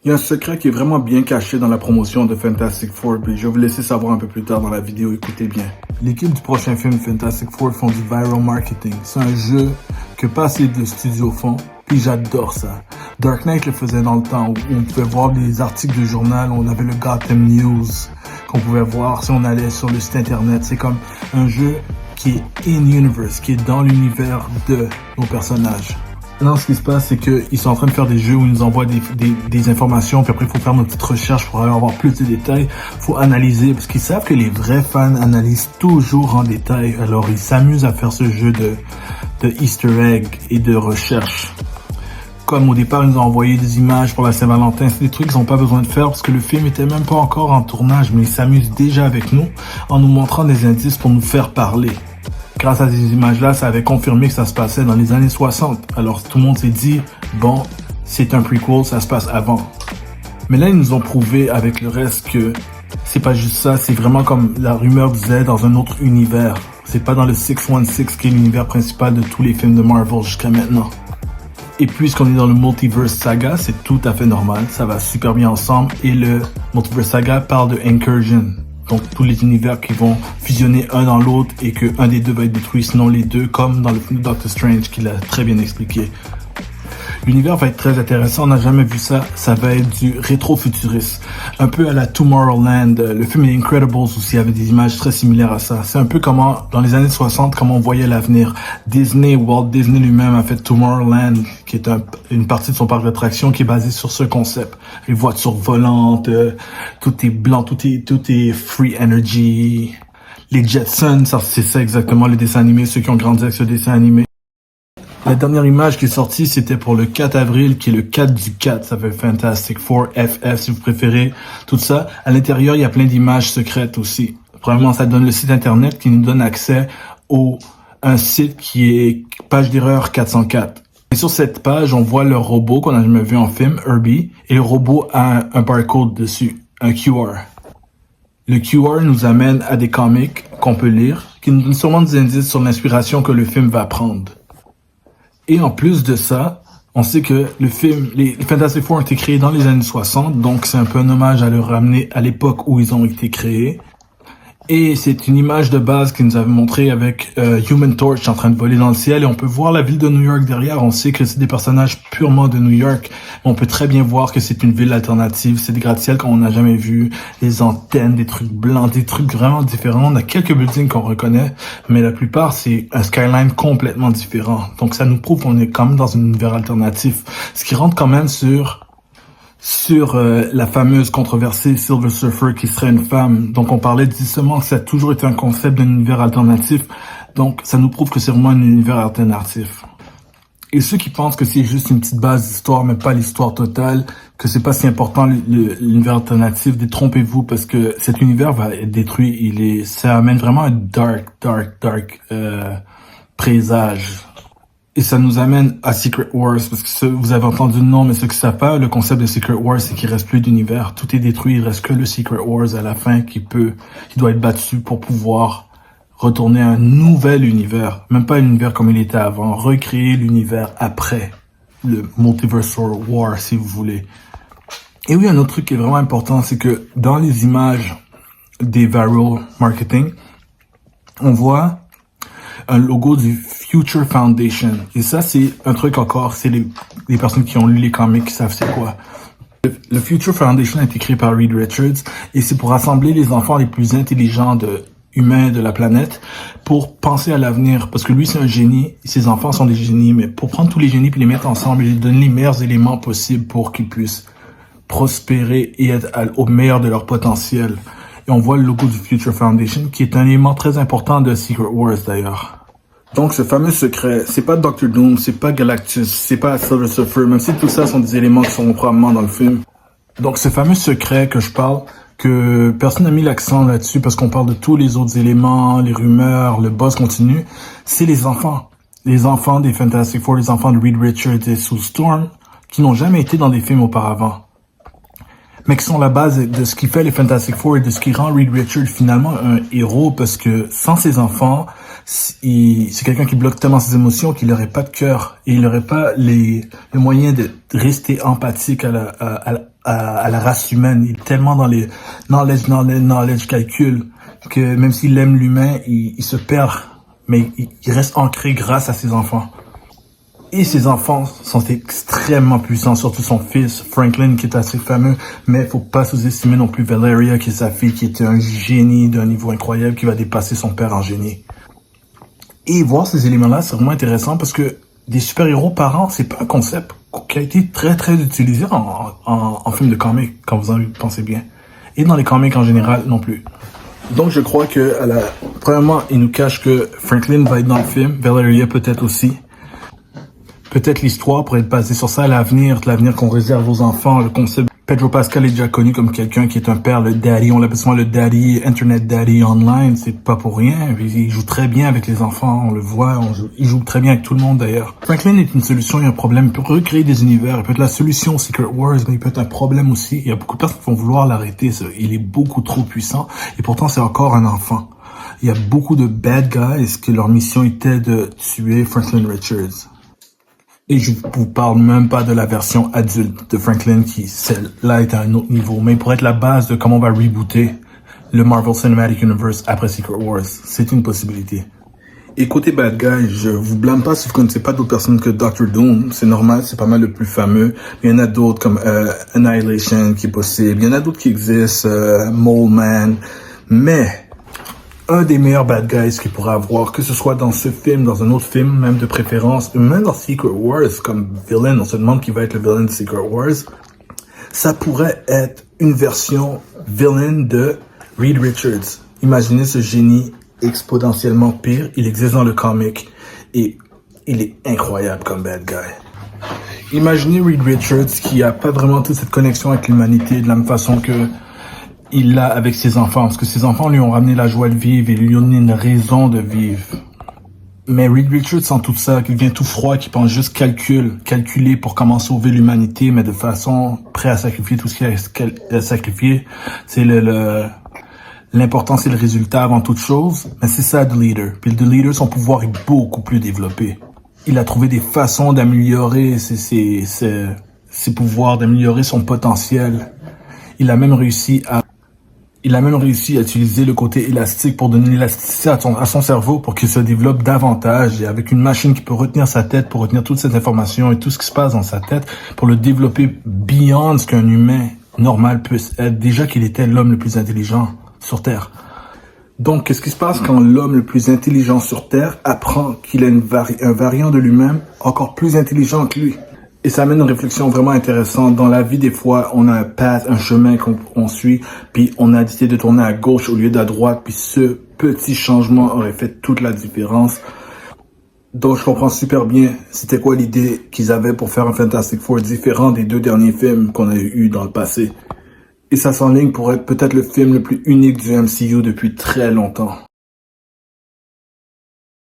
Il y a un secret qui est vraiment bien caché dans la promotion de Fantastic Four, puis je vais vous laisser savoir un peu plus tard dans la vidéo, écoutez bien. L'équipe du prochain film Fantastic Four font du viral marketing. C'est un jeu que pas assez de studios font, puis j'adore ça. Dark Knight le faisait dans le temps, où on pouvait voir des articles de journal, on avait le Gotham News qu'on pouvait voir si on allait sur le site internet. C'est comme un jeu qui est in-universe, qui est dans l'univers de nos personnages. Maintenant, ce qui se passe, c'est qu'ils sont en train de faire des jeux où ils nous envoient des informations, puis après, il faut faire nos petites recherches pour avoir plus de détails. Il faut analyser, parce qu'ils savent que les vrais fans analysent toujours en détail. Alors, ils s'amusent à faire ce jeu de Easter egg et de recherche. Comme au départ, ils nous ont envoyé des images pour la Saint-Valentin. C'est des trucs qu'ils n'ont pas besoin de faire parce que le film était même pas encore en tournage, mais ils s'amusent déjà avec nous en nous montrant des indices pour nous faire parler. Grâce à ces images-là, ça avait confirmé que ça se passait dans les années 60. Alors tout le monde s'est dit, bon, c'est un prequel, ça se passe avant. Mais là, ils nous ont prouvé avec le reste que c'est pas juste ça, c'est vraiment comme la rumeur disait, dans un autre univers. C'est pas dans le 616 qui est l'univers principal de tous les films de Marvel jusqu'à maintenant. Et puisqu'on est dans le Multiverse Saga, c'est tout à fait normal, ça va super bien ensemble. Et le Multiverse Saga parle de Incursion. Donc tous les univers qui vont fusionner un dans l'autre et que un des deux va être détruit, sinon les deux, comme dans le film de Doctor Strange qui l'a très bien expliqué. L'univers va être très intéressant, on n'a jamais vu ça, ça va être du rétro-futuriste. Un peu à la Tomorrowland, le film The Incredibles aussi avait des images très similaires à ça. C'est un peu comment, dans les années 60, comment on voyait l'avenir. Walt Disney lui-même a fait Tomorrowland, qui est une partie de son parc d'attractions qui est basée sur ce concept. Les voitures volantes, tout est blanc, tout est free energy. Les Jetsons, c'est ça exactement, les dessins animés, ceux qui ont grandi avec ce dessin animé. La dernière image qui est sortie, c'était pour le 4 avril, qui est le 4 du 4. Ça fait Fantastic Four, FF si vous préférez, tout ça. À l'intérieur, il y a plein d'images secrètes aussi. Premièrement, ça donne le site internet qui nous donne accès un site qui est page d'erreur 404. Et sur cette page, on voit le robot qu'on a jamais vu en film, Herbie, et le robot a un barcode dessus, un QR. Le QR nous amène à des comics qu'on peut lire, qui nous donnent sûrement des indices sur l'inspiration que le film va prendre. Et en plus de ça, on sait que les Fantastic Four ont été créés dans les années 60, donc c'est un peu un hommage à le ramener à l'époque où ils ont été créés. Et c'est une image de base qu'ils nous avaient montré avec Human Torch en train de voler dans le ciel et on peut voir la ville de New York derrière. On sait que c'est des personnages purement de New York, mais on peut très bien voir que c'est une ville alternative. C'est des gratte-ciel qu'on n'a jamais vu, des antennes, des trucs blancs, des trucs vraiment différents. On a quelques buildings qu'on reconnaît, mais la plupart c'est un skyline complètement différent. Donc ça nous prouve qu'on est quand même dans un univers alternatif, ce qui rentre quand même sur la fameuse controversée Silver Surfer qui serait une femme. Donc on parlait justement que ça a toujours été un concept d'un univers alternatif. Donc ça nous prouve que c'est vraiment un univers alternatif. Et ceux qui pensent que c'est juste une petite base d'histoire, mais pas l'histoire totale, que c'est pas si important l'univers alternatif, détrompez-vous parce que cet univers va être détruit. Ça amène vraiment un dark présage. Et ça nous amène à Secret Wars, parce que vous avez entendu le nom, mais ceux qui savent pas, le concept de Secret Wars, c'est qu'il reste plus d'univers. Tout est détruit, il reste que le Secret Wars à la fin qui doit être battu pour pouvoir retourner à un nouvel univers. Même pas un univers comme il était avant. Recréer l'univers après le Multiversal War, si vous voulez. Et oui, un autre truc qui est vraiment important, c'est que dans les images des viral marketing, on voit un logo du Future Foundation. Et ça, c'est un truc encore, c'est les personnes qui ont lu les comics qui savent c'est quoi. Le Future Foundation a été créé par Reed Richards et c'est pour rassembler les enfants les plus intelligents humains de la planète pour penser à l'avenir. Parce que lui, c'est un génie, ses enfants sont des génies, mais pour prendre tous les génies puis les mettre ensemble et les donner les meilleurs éléments possibles pour qu'ils puissent prospérer et être au meilleur de leur potentiel. Et on voit le logo du Future Foundation qui est un élément très important de Secret Wars d'ailleurs. Donc ce fameux secret, c'est pas Doctor Doom, c'est pas Galactus, c'est pas Silver Surfer, même si tout ça sont des éléments qui sont probablement dans le film. Donc ce fameux secret que je parle, que personne n'a mis l'accent là-dessus parce qu'on parle de tous les autres éléments, les rumeurs, le buzz continu, c'est les enfants. Les enfants des Fantastic Four, les enfants de Reed Richards et Sue Storm, qui n'ont jamais été dans des films auparavant. mais qui sont la base de ce qui fait les Fantastic Four et de ce qui rend Reed Richards finalement un héros, parce que sans ses enfants, c'est quelqu'un qui bloque tellement ses émotions qu'il n'aurait pas de cœur et il n'aurait pas les moyens de rester empathique à la race humaine. Il est tellement dans les knowledge calcul que même s'il aime l'humain, il se perd, mais il reste ancré grâce à ses enfants. Et ses enfants sont extrêmement puissants, surtout son fils, Franklin, qui est assez fameux, mais faut pas sous-estimer non plus Valeria, qui est sa fille, qui était un génie d'un niveau incroyable, qui va dépasser son père en génie. Et voir ces éléments-là, c'est vraiment intéressant parce que des super-héros parents, c'est pas un concept qui a été très très utilisé en film de comics, quand vous en pensez bien. Et dans les comics en général non plus. Donc je crois que, premièrement, il nous cache que Franklin va être dans le film, Valeria peut-être aussi. Peut-être l'histoire pourrait être basée sur ça, l'avenir qu'on réserve aux enfants, le concept. Pedro Pascal est déjà connu comme quelqu'un qui est un père, le daddy, on l'appelle souvent le daddy, internet daddy online, c'est pas pour rien. Il joue très bien avec les enfants, on le voit, il joue très bien avec tout le monde d'ailleurs. Franklin est une solution, il y a un problème, il peut recréer des univers, il peut être la solution Secret Wars, mais il peut être un problème aussi. Il y a beaucoup de personnes qui vont vouloir l'arrêter, il est beaucoup trop puissant, et pourtant c'est encore un enfant. Il y a beaucoup de bad guys que leur mission était de tuer Franklin Richards. Et je vous parle même pas de la version adulte de Franklin qui, celle-là, est à un autre niveau. Mais pour être la base de comment on va rebooter le Marvel Cinematic Universe après Secret Wars, c'est une possibilité. Et côté bad guy, je vous blâme pas si vous connaissez pas d'autres personnes que Dr. Doom. C'est normal, c'est pas mal le plus fameux. Il y en a d'autres comme Annihilation qui est possible. Il y en a d'autres qui existent, Mole Man. Mais un des meilleurs bad guys qu'il pourrait avoir, que ce soit dans ce film, dans un autre film, même de préférence, même dans Secret Wars, comme villain, on se demande qui va être le villain de Secret Wars, ça pourrait être une version villain de Reed Richards. Imaginez ce génie exponentiellement pire, il existe dans le comic, et il est incroyable comme bad guy. Imaginez Reed Richards qui a pas vraiment toute cette connexion avec l'humanité de la même façon que il l'a avec ses enfants, parce que ses enfants lui ont ramené la joie de vivre et lui ont donné une raison de vivre. Mais Reed Richards sent tout ça, qui devient tout froid, qui pense juste calculer pour comment sauver l'humanité, mais de façon prêt à sacrifier tout ce qu'il a à sacrifier. C'est l'important, c'est le résultat avant toute chose, mais c'est ça The Leader. Puis The Leader, son pouvoir est beaucoup plus développé. Il a trouvé des façons d'améliorer ses pouvoirs, d'améliorer son potentiel. Il a même réussi à utiliser le côté élastique pour donner l'élasticité à son cerveau pour qu'il se développe davantage, et avec une machine qui peut retenir sa tête, pour retenir toute cette information et tout ce qui se passe dans sa tête, pour le développer beyond ce qu'un humain normal puisse être, déjà qu'il était l'homme le plus intelligent sur Terre. Donc, qu'est-ce qui se passe quand l'homme le plus intelligent sur Terre apprend qu'il a un variant de lui-même encore plus intelligent que lui? Et ça amène une réflexion vraiment intéressante. Dans la vie, des fois, on a un chemin qu'on suit, puis on a décidé de tourner à gauche au lieu d'à droite, puis ce petit changement aurait fait toute la différence. Donc, je comprends super bien c'était quoi l'idée qu'ils avaient pour faire un Fantastic Four différent des deux derniers films qu'on a eu dans le passé. Et ça s'enligne pour être peut-être le film le plus unique du MCU depuis très longtemps.